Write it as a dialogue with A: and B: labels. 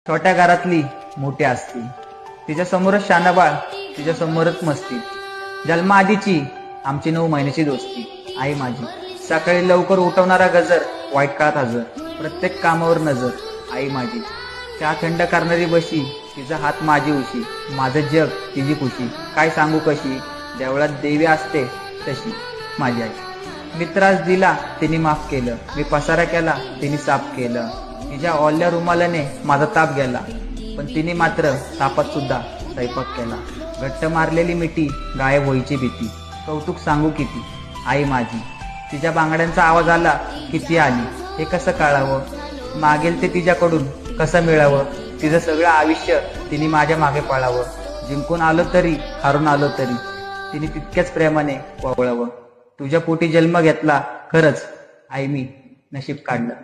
A: छोट्या घरातली मोठी असती, तिच्या समोरच शानाबाळ, तिच्या समोरच मस्ती. जन्माआधीची आमची 9 महिन्याची दोस्ती. आई माझी सकाळी लवकर उठवणारा गजर, वाईट काळात हजर, प्रत्येक कामावर नजर. आई माझी चहा थंड करणारी बशी, तिचा हात माझी उशी, माझं जग तिची खुशी. काय सांगू कशी, देवळात देवी असते तशी माझी आई. मी त्रास दिला तिने माफ केलं, मी पसारा केला तिने साफ केलं. तिच्या ओल्या रुमालाने माझा ताप गेला, पण तिने मात्र तापात सुद्धा स्वयंपाक केला. घट्ट मारलेली मिठी, गायब व्हायची भीती, कौतुक सांगू किती. आई माझी तिच्या बांगड्यांचा आवाज आला किती आली, हे कसं कळावं, मागेल ते तिच्याकडून कसं मिळावं. तिचं सगळं आयुष्य तिने माझ्या मागे पळावं. जिंकून आलो तरी हारून आलो तरी तिने तितक्याच प्रेमाने वळवं. तुझ्या पोटी जन्म घेतला, खरंच आई मी नशीब काढलं.